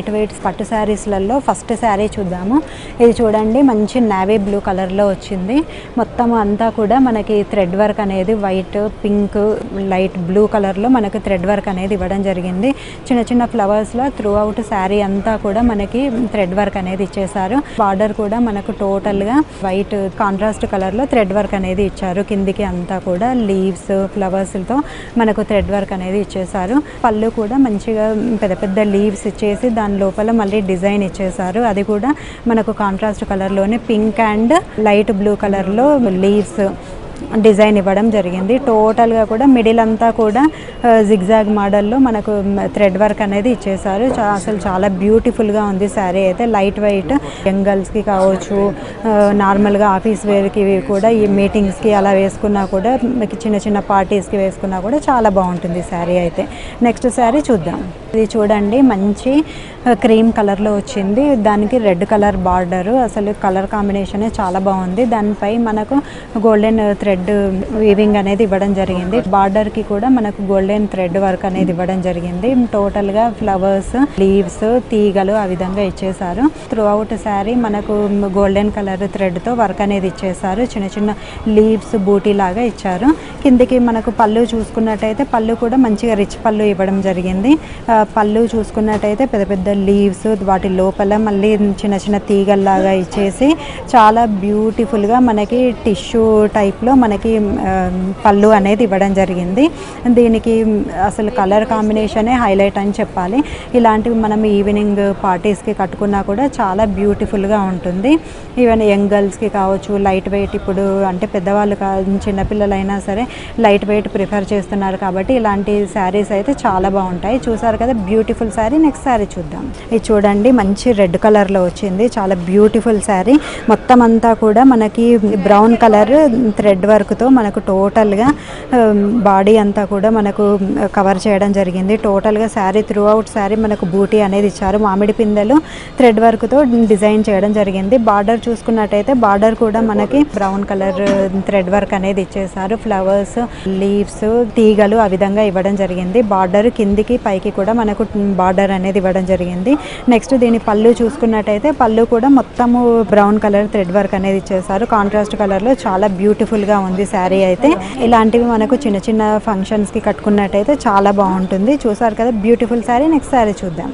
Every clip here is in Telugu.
లైట్ వెయిట్ పట్టు శారీస్లలో ఫస్ట్ శారీ చూద్దాము. ఇది చూడండి, మంచి నేవీ బ్లూ కలర్లో వచ్చింది. మొత్తం అంతా కూడా మనకి థ్రెడ్ వర్క్ అనేది వైట్, పింక్, లైట్ బ్లూ కలర్లో మనకు థ్రెడ్ వర్క్ అనేది ఇవ్వడం జరిగింది. చిన్న చిన్న ఫ్లవర్స్లో త్రూ అవుట్ శారీ అంతా కూడా మనకి థ్రెడ్ వర్క్ అనేది ఇచ్చేసారు. బార్డర్ కూడా మనకు టోటల్గా వైట్ కాంట్రాస్ట్ కలర్లో థ్రెడ్ వర్క్ అనేది ఇచ్చారు. కిందికి అంతా కూడా లీవ్స్, ఫ్లవర్స్తో మనకు థ్రెడ్ వర్క్ అనేది ఇచ్చేసారు. పళ్ళు కూడా మంచిగా పెద్ద పెద్ద లీవ్స్ ఇచ్చేసి దాని లోపల మళ్ళీ డిజైన్ ఇచ్చేసారు. అది కూడా మనకు కాంట్రాస్ట్ కలర్లోనే పింక్ అండ్ లైట్ బ్లూ కలర్లో లీవ్స్ డిజైన్ ఇవ్వడం జరిగింది. టోటల్గా కూడా మిడిల్ అంతా కూడా జిగ్జాగ్ మోడల్లో మనకు థ్రెడ్ వర్క్ అనేది ఇచ్చేసారు. అసలు చాలా బ్యూటిఫుల్గా ఉంది శారీ అయితే. లైట్ వెయిట్ యంగ్ గర్ల్స్కి కావచ్చు, నార్మల్గా ఆఫీస్ వేర్కి కూడా, ఈ మీటింగ్స్కి అలా వేసుకున్నా కూడా, చిన్న చిన్న పార్టీస్కి వేసుకున్నా కూడా చాలా బాగుంటుంది శారీ అయితే. నెక్స్ట్ శారీ చూద్దాం. ఇది చూడండి, మంచి క్రీమ్ కలర్లో వచ్చింది. దానికి రెడ్ కలర్ బార్డరు, అసలు కలర్ కాంబినేషన్ చాలా బాగుంది. దానిపై మనకు గోల్డెన్ థ్రెడ్ వీవింగ్ అనేది ఇవ్వడం జరిగింది. బార్డర్కి కూడా మనకు గోల్డెన్ థ్రెడ్ వర్క్ అనేది ఇవ్వడం జరిగింది. టోటల్గా ఫ్లవర్స్, లీవ్స్, తీగలు ఆ విధంగా ఇచ్చేసారు. త్రూ అవుట్ శారీ మనకు గోల్డెన్ కలర్ థ్రెడ్తో వర్క్ అనేది ఇచ్చేసారు. చిన్న చిన్న లీవ్స్ బూటీ లాగా ఇచ్చారు. కిందికి మనకు పళ్ళు చూసుకున్నట్టయితే పళ్ళు కూడా మంచిగా రిచ్ పళ్ళు ఇవ్వడం జరిగింది. పళ్ళు చూసుకున్నట్టయితే పెద్ద పెద్ద లీవ్స్, వాటి లోపల మళ్ళీ చిన్న చిన్న తీగల్లాగా ఇచ్చేసి చాలా బ్యూటిఫుల్గా మనకి టిష్యూ టైప్లో మనకి పళ్ళు అనేది ఇవ్వడం జరిగింది. దీనికి అసలు కలర్ కాంబినేషనే హైలైట్ అని చెప్పాలి. ఇలాంటివి మనం ఈవినింగ్ పార్టీస్కి కట్టుకున్నా కూడా చాలా బ్యూటిఫుల్గా ఉంటుంది. ఈవెన్ యంగ్ గర్ల్స్కి కావచ్చు, లైట్ వెయిట్, ఇప్పుడు అంటే పెద్దవాళ్ళు చిన్నపిల్లలైనా సరే లైట్ వెయిట్ ప్రిఫర్ చేస్తున్నారు కాబట్టి ఇలాంటి శారీస్ అయితే చాలా బాగుంటాయి. చూసారు కదా, బ్యూటిఫుల్ శారీ. నెక్స్ట్ శారీ చూద్దాం. ఇది చూడండి, మంచి రెడ్ కలర్లో వచ్చింది. చాలా బ్యూటిఫుల్ శారీ. మొత్తం అంతా కూడా మనకి బ్రౌన్ కలర్ థ్రెడ్ వర్క్తో మనకు టోటల్గా బాడీ అంతా కూడా మనకు కవర్ చేయడం జరిగింది. టోటల్గా శారీ త్రూ అవుట్ శారీ మనకు బూటీ అనేది ఇచ్చారు. మామిడి పిందెలు థ్రెడ్ వర్క్తో డిజైన్ చేయడం జరిగింది. బార్డర్ చూసుకున్నట్టయితే బార్డర్ కూడా మనకి బ్రౌన్ కలర్ థ్రెడ్ వర్క్ అనేది ఇచ్చేసారు. ఫ్లవర్స్, లీవ్స్, తీగలు ఆ విధంగా ఇవ్వడం జరిగింది. బార్డర్ కిందికి పైకి కూడా మనకు బార్డర్ అనేది ఇవ్వడం జరిగింది. నెక్స్ట్ దీని పళ్ళు చూసుకున్నట్టయితే పళ్ళు కూడా మొత్తము బ్రౌన్ కలర్ థ్రెడ్ వర్క్ అనేది ఇచ్చేసారు. కాంట్రాస్ట్ కలర్లో చాలా బ్యూటిఫుల్గా ఉంది శారీ అయితే. ఇలాంటివి మనకు చిన్న చిన్న ఫంక్షన్స్కి కట్టుకున్నట్టయితే చాలా బాగుంటుంది. చూసారు కదా, బ్యూటిఫుల్ శారీ. నెక్స్ట్ శారీ చూద్దాం.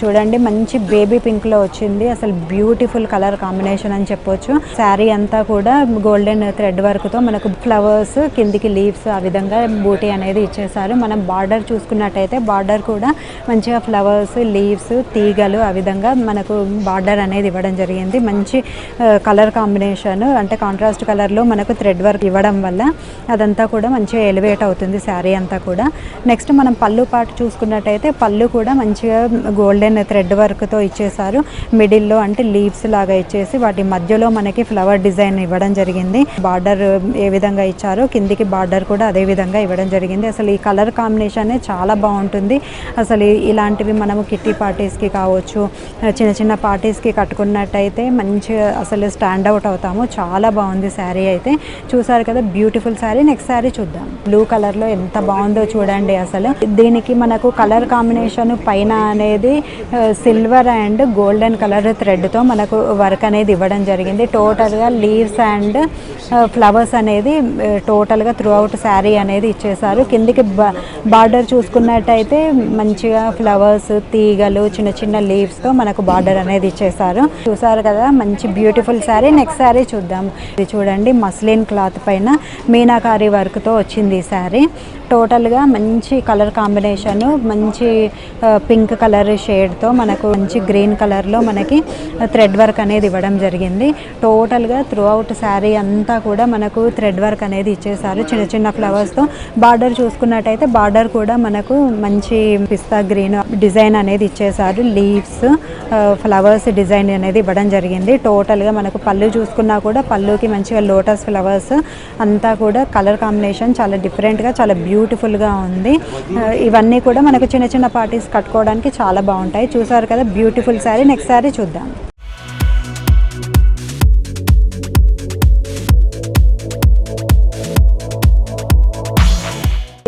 చూడండి, మంచి బేబీ పింక్లో వచ్చింది. అసలు బ్యూటిఫుల్ కలర్ కాంబినేషన్ అని చెప్పొచ్చు. శారీ అంతా కూడా గోల్డెన్ థ్రెడ్ వర్క్తో మనకు ఫ్లవర్స్, కిందికి లీవ్స్ ఆ విధంగా బూటీ అనేది ఇచ్చేసారు. మనం బార్డర్ చూసుకున్నట్టయితే బార్డర్ కూడా మంచిగా ఫ్లవర్స్, లీవ్స్, తీగలు ఆ విధంగా మనకు బార్డర్ అనేది ఇవ్వడం జరిగింది. మంచి కలర్ కాంబినేషన్, అంటే కాంట్రాస్ట్ కలర్లో మనకు థ్రెడ్ వర్క్ ఇవ్వడం వల్ల అదంతా కూడా మంచిగా ఎలివేట్ అవుతుంది శారీ అంతా కూడా. నెక్స్ట్ మనం పళ్ళు పార్ట్ చూసుకున్నట్టయితే పళ్ళు కూడా మంచిగా గోల్డెన్ థ్రెడ్ వర్క్తో ఇచ్చేసారు. మిడిల్లో అంటే లీవ్స్ లాగా ఇచ్చేసి వాటి మధ్యలో మనకి ఫ్లవర్ డిజైన్ ఇవ్వడం జరిగింది. బార్డర్ ఏ విధంగా ఇచ్చారో కిందికి బార్డర్ కూడా అదే విధంగా ఇవ్వడం జరిగింది. అసలు ఈ కలర్ కాంబినేషన్ చాలా బాగుంటుంది. అసలు ఇలాంటివి మనము కిట్టి పార్టీస్కి కావచ్చు, చిన్న చిన్న పార్టీస్కి కట్టుకున్నట్టయితే మంచిగా అసలు స్టాండ్ అవుట్ అవుతాము. చాలా బాగుంది శారీ అయితే. చూసారు కదా, బ్యూటిఫుల్ శారీ. నెక్స్ట్ శారీ చూద్దాం. బ్లూ కలర్లో ఎంత బాగుందో చూడండి. అసలు దీనికి మనకు కలర్ కాంబినేషన్ పైన అనేది సిల్వర్ అండ్ గోల్డెన్ కలర్ థ్రెడ్తో మనకు వర్క్ అనేది ఇవ్వడం జరిగింది. టోటల్గా లీవ్స్ అండ్ ఫ్లవర్స్ అనేది టోటల్గా త్రూ అవుట్ శారీ అనేది ఇచ్చేసారు. కిందికి బార్డర్ చూసుకున్నట్టయితే మంచిగా ఫ్లవర్స్, తీగలు, చిన్న చిన్న లీవ్స్తో మనకు బార్డర్ అనేది ఇచ్చేసారు. చూసారు కదా, మంచి బ్యూటిఫుల్ శారీ. నెక్స్ట్ శారీ చూద్దాం. ఇది చూడండి, మస్లిన్ క్లాత్ పైన మీనాకారి వర్క్తో వచ్చింది ఈ శారీ. టోటల్గా మంచి కలర్ కాంబినేషన్, మంచి పింక్ కలర్ షేడ్తో మనకు మంచి గ్రీన్ కలర్లో మనకి థ్రెడ్ వర్క్ అనేది ఇవ్వడం జరిగింది. టోటల్గా త్రూ అవుట్ శారీ అంతా కూడా మనకు థ్రెడ్ వర్క్ అనేది ఇచ్చేసారు. చిన్న చిన్న ఫ్లవర్స్తో. బార్డర్ చూసుకున్నట్టయితే బార్డర్ కూడా మనకు మంచి పిస్తా గ్రీన్ డిజైన్ అనేది ఇచ్చేసారు. లీవ్స్, ఫ్లవర్స్ డిజైన్ అనేది ఇవ్వడం జరిగింది. టోటల్గా మనకు పళ్ళు చూసుకున్నా కూడా పళ్ళుకి మంచిగా లోటస్ ఫ్లవర్స్ అంతా కూడా కలర్ కాంబినేషన్ చాలా డిఫరెంట్గా, చాలా బ్యూటిఫుల్గా ఉంది. ఇవన్నీ కూడా మనకు చిన్న చిన్న పార్టీస్ కట్టుకోవడానికి చాలా బాగుంటాయి. చూసారు కదా, బ్యూటిఫుల్ శారీ. నెక్స్ట్ శారీ చూద్దాం.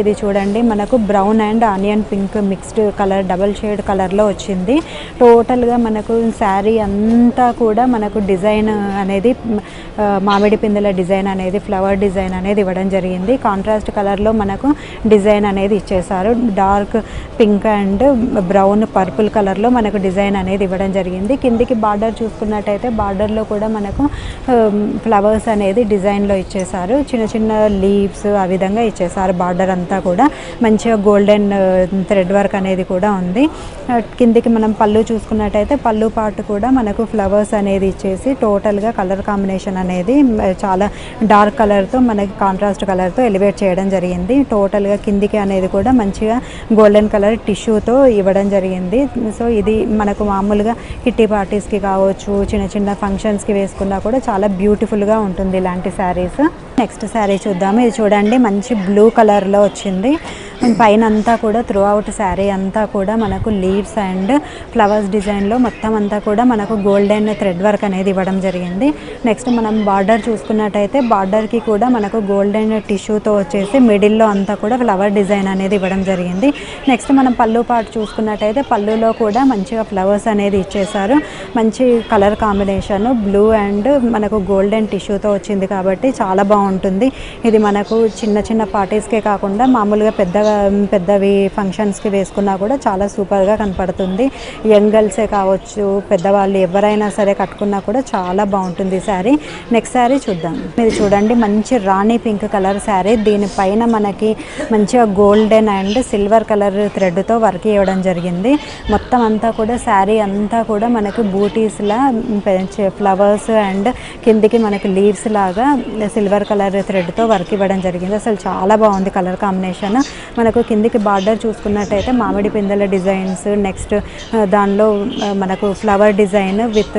ఇది చూడండి మనకు brown and onion pink mixed colour double shade కలర్లో వచ్చింది. టోటల్గా మనకు శారీ అంతా కూడా మనకు డిజైన్ అనేది మామిడి పిందెల డిజైన్ అనేది ఫ్లవర్ డిజైన్ అనేది ఇవ్వడం జరిగింది. కాంట్రాస్ట్ కలర్లో మనకు డిజైన్ అనేది ఇచ్చేసారు. Dark pink and brown purple కలర్లో మనకు డిజైన్ అనేది ఇవ్వడం జరిగింది. కిందికి బార్డర్ చూసుకున్నట్టయితే బార్డర్లో కూడా మనకు ఫ్లవర్స్ అనేది డిజైన్లో ఇచ్చేసారు. చిన్న చిన్న లీవ్స్ ఆ విధంగా ఇచ్చేసారు. బార్డర్ అంతా కూడా మంచిగా గోల్డెన్ థ్రెడ్ వర్క్ అనేది కూడా ఉంది. కిందికి మనం పళ్ళు చూసుకున్నట్టయితే పళ్ళు పార్ట్ కూడా మనకు ఫ్లవర్స్ అనేది ఇచ్చేసి టోటల్గా కలర్ కాంబినేషన్ అనేది చాలా డార్క్ కలర్తో మనకి కాంట్రాస్ట్ కలర్తో ఎలివేట్ చేయడం జరిగింది. టోటల్గా కిందికి అనేది కూడా మంచిగా గోల్డెన్ కలర్ టిష్యూతో ఇవ్వడం జరిగింది. సో ఇది మనకు మామూలుగా కిట్టి పార్టీస్కి కావచ్చు, చిన్న చిన్న ఫంక్షన్స్కి వేసుకున్నా కూడా చాలా బ్యూటిఫుల్గా ఉంటుంది ఇలాంటి శారీస్. నెక్స్ట్ శారీ చూద్దాము. ఇది చూడండి మంచి బ్లూ కలర్లో వచ్చింది. పైన అంతా కూడా త్రూ అవుట్ శారీ అంతా కూడా మనకు లీవ్స్ అండ్ ఫ్లవర్స్ డిజైన్లో మొత్తం అంతా కూడా మనకు గోల్డెన్ థ్రెడ్ వర్క్ అనేది ఇవ్వడం జరిగింది. నెక్స్ట్ మనం బార్డర్ చూసుకున్నట్టయితే బార్డర్కి కూడా మనకు గోల్డెన్ టిష్యూతో వచ్చేసి మిడిల్లో అంతా కూడా ఫ్లవర్ డిజైన్ అనేది ఇవ్వడం జరిగింది. నెక్స్ట్ మనం పళ్ళు పార్ట్ చూసుకున్నట్టయితే పళ్ళులో కూడా మంచిగా ఫ్లవర్స్ అనేది ఇచ్చేసారు. మంచి కలర్ కాంబినేషన్ బ్లూ అండ్ మనకు గోల్డెన్ టిష్యూతో వచ్చింది కాబట్టి చాలా బాగుంటుంది. ఇది మనకు చిన్న చిన్న పార్టీస్కే కాకుండా మామూలుగా పెద్దవి ఫంక్షన్స్కి వేసుకున్నా కూడా చాలా సూపర్గా కనపడుతుంది. యంగ్ గర్ల్సే కావచ్చు, పెద్దవాళ్ళు ఎవరైనా సరే కట్టుకున్నా కూడా చాలా బాగుంటుంది శారీ. నెక్స్ట్ శారీ చూద్దాం. మీరు చూడండి మంచి రాణి పింక్ కలర్ శారీ. దీనిపైన మనకి మంచిగా గోల్డెన్ అండ్ సిల్వర్ కలర్ థ్రెడ్తో వర్క్ ఇవ్వడం జరిగింది. మొత్తం అంతా కూడా శారీ అంతా కూడా మనకు బూటీస్లా ఫ్లవర్స్ అండ్ కిందికి మనకి లీవ్స్ లాగా సిల్వర్ కలర్ థ్రెడ్తో వర్క్ ఇవ్వడం జరిగింది. అసలు చాలా బాగుంది కలర్ కాంబినేషన్. మనకు కిందికి బార్డర్ చూసుకున్నట్టయితే మామిడి పిందెల డిజైన్స్, నెక్స్ట్ దానిలో మనకు flower design with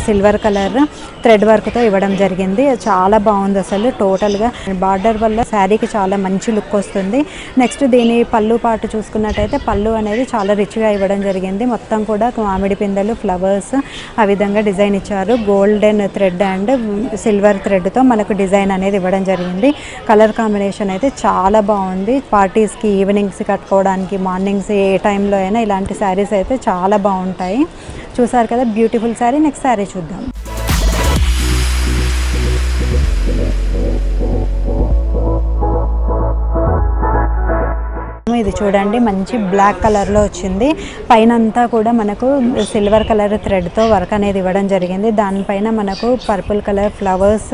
silver colour thread వర్క్తో ఇవ్వడం జరిగింది. చాలా బాగుంది అసలు. టోటల్గా బార్డర్ వల్ల శారీకి చాలా మంచి లుక్ వస్తుంది. నెక్స్ట్ దీని పళ్ళు పాటు చూసుకున్నట్టయితే పళ్ళు అనేది చాలా రిచ్గా ఇవ్వడం జరిగింది. మొత్తం కూడా మామిడి పిందెలు ఫ్లవర్స్ ఆ విధంగా డిజైన్ ఇచ్చారు. గోల్డెన్ థ్రెడ్ అండ్ సిల్వర్ థ్రెడ్తో మనకు డిజైన్ అనేది ఇవ్వడం జరిగింది. కలర్ కాంబినేషన్ అయితే చాలా బాగుంది. పార్టీస్కి ఈవినింగ్స్ కట్టుకోవడానికి, మార్నింగ్స్ ఏ టైంలో అయినా ఇలాంటి శారీస్ అయితే చాలా బాగుంటాయి. చూసారు కదా బ్యూటిఫుల్ శారీ. నెక్స్ట్ శారీ చూద్దాం. ఇది చూడండి మంచి బ్లాక్ కలర్లో వచ్చింది. పైన అంతా కూడా మనకు సిల్వర్ కలర్ థ్రెడ్తో వర్క్ అనేది ఇవ్వడం జరిగింది. దానిపైన మనకు purple colour flowers,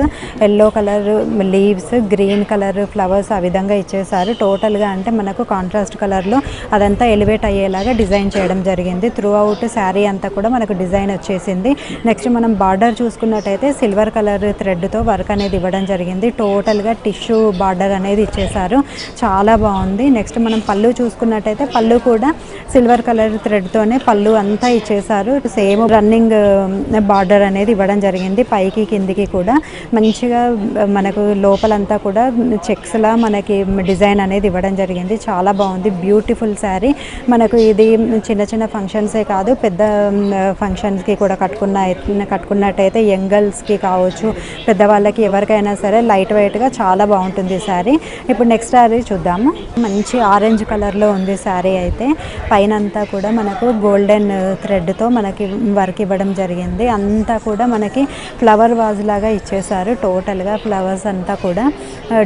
yellow colour leaves, green colour flowers ఆ విధంగా ఇచ్చేసారు. టోటల్గా అంటే మనకు కాంట్రాస్ట్ కలర్లో అదంతా ఎలివేట్ అయ్యేలాగా డిజైన్ చేయడం జరిగింది. త్రూ అవుట్ శారీ అంతా కూడా మనకు డిజైన్ వచ్చేసింది. నెక్స్ట్ మనం బార్డర్ చూసుకున్నట్టయితే సిల్వర్ కలర్ థ్రెడ్తో వర్క్ అనేది ఇవ్వడం జరిగింది. టోటల్గా టిష్యూ బార్డర్ అనేది ఇచ్చేసారు. చాలా బాగుంది. నెక్స్ట్ మనం పళ్ళు చూసుకున్నట్టయితే పళ్ళు కూడా సిల్వర్ కలర్ థ్రెడ్తోనే పళ్ళు అంతా ఇచ్చేసారు. సేమ్ రన్నింగ్ బార్డర్ అనేది ఇవ్వడం జరిగింది. పైకి కిందికి కూడా మంచిగా మనకు లోపలంతా కూడా చెక్స్లా మనకి డిజైన్ అనేది ఇవ్వడం జరిగింది. చాలా బాగుంది. బ్యూటిఫుల్ శారీ. మనకు ఇది చిన్న చిన్న ఫంక్షన్సే కాదు, పెద్ద ఫంక్షన్స్కి కూడా కట్టుకున్నట్టయితే యంగ్ గర్ల్స్కి కావచ్చు, పెద్దవాళ్ళకి ఎవరికైనా సరే లైట్ వెయిట్గా చాలా బాగుంటుంది శారీ. ఇప్పుడు నెక్స్ట్ శారీ చూద్దాము. మంచి ఆరెంజ్ కలర్లో ఉంది శారీ అయితే. పైన అంతా కూడా మనకు గోల్డెన్ థ్రెడ్తో మనకి వర్క్ ఇవ్వడం జరిగింది. అంతా కూడా మనకి ఫ్లవర్ వాజ్ లాగా ఇచ్చేసారు. టోటల్గా ఫ్లవర్స్ అంతా కూడా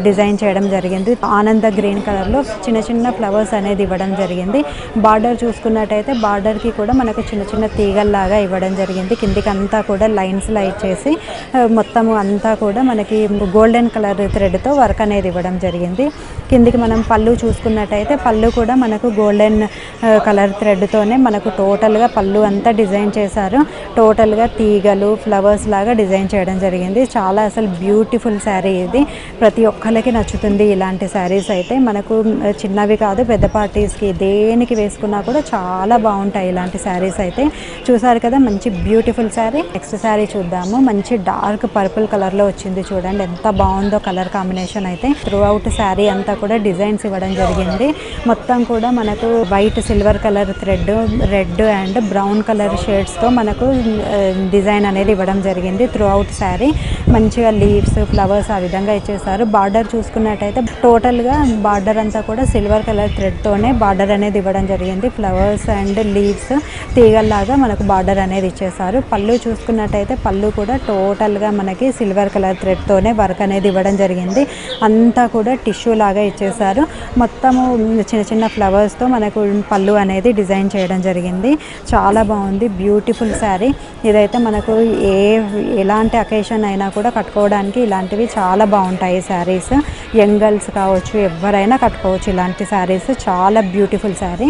డిజైన్ చేయడం జరిగింది. ఆనంద గ్రీన్ కలర్లో చిన్న చిన్న ఫ్లవర్స్ అనేది ఇవ్వడం జరిగింది. బార్డర్ చూసుకున్నట్టయితే బార్డర్కి కూడా మనకు చిన్న చిన్న తీగల్లాగా ఇవ్వడం జరిగింది. కిందికి అంతా కూడా లైన్స్లా ఇచ్చేసి మొత్తం అంతా కూడా మనకి గోల్డెన్ కలర్ థ్రెడ్తో వర్క్ అనేది ఇవ్వడం జరిగింది. కిందికి మనం పళ్ళు చూసుకున్నట్టయితే పళ్ళు కూడా మనకు గోల్డెన్ కలర్ థ్రెడ్తోనే మనకు టోటల్గా పళ్ళు అంతా డిజైన్ చేశారు. టోటల్గా తీగలు ఫ్లవర్స్ లాగా డిజైన్ చేయడం జరిగింది. చాలా అసలు బ్యూటిఫుల్ శారీ ఇది. ప్రతి ఒక్కరికి నచ్చుతుంది ఇలాంటి శారీస్ అయితే. మనకు చిన్నవి కాదు, పెద్ద పార్టీస్కి దేనికి వేసుకున్నా కూడా చాలా బాగుంటాయి ఇలాంటి శారీస్ అయితే. చూసారు కదా మంచి బ్యూటిఫుల్ శారీ. నెక్స్ట్ శారీ చూద్దాము. మంచి డార్క్ పర్పుల్ కలర్లో వచ్చింది. చూడండి ఎంత బాగుందో కలర్ కాంబినేషన్ అయితే. త్రూ అవుట్ శారీ అంతా కూడా డిజైన్స్ ఇవ్వడం జరిగింది. మొత్తం కూడా మనకు white silver colour thread, red and brown colour షేడ్స్తో మనకు డిజైన్ అనేది ఇవ్వడం జరిగింది. త్రూ అవుట్ శారీ మంచిగా లీవ్స్, ఫ్లవర్స్ ఆ విధంగా ఇచ్చేసారు. బార్డర్ చూసుకున్నట్టయితే టోటల్గా బార్డర్ అంతా కూడా సిల్వర్ కలర్ థ్రెడ్తోనే బార్డర్ అనేది ఇవ్వడం జరిగింది. ఫ్లవర్స్ అండ్ లీవ్స్ తీగల్లాగా మనకు బార్డర్ అనేది ఇచ్చేసారు. పళ్ళు చూసుకున్నట్టయితే పళ్ళు కూడా టోటల్గా మనకి సిల్వర్ కలర్ థ్రెడ్తోనే వర్క్ అనేది ఇవ్వడం జరిగింది. అంతా కూడా టిష్యూ లాగా ఇచ్చేసారు. మొత్తము చిన్న చిన్న ఫ్లవర్స్తో మనకు పళ్ళు అనేది డిజైన్ చేయడం జరిగింది. చాలా బాగుంది, బ్యూటిఫుల్ శారీ. ఇదైతే మనకు ఎలాంటి అకేషన్ అయినా కూడా కట్టుకోవడానికి ఇలాంటివి చాలా బాగుంటాయి శారీస్. యంగ్ గర్ల్స్ కావచ్చు, ఎవరైనా కట్టుకోవచ్చు ఇలాంటి శారీస్. చాలా బ్యూటిఫుల్ శారీ.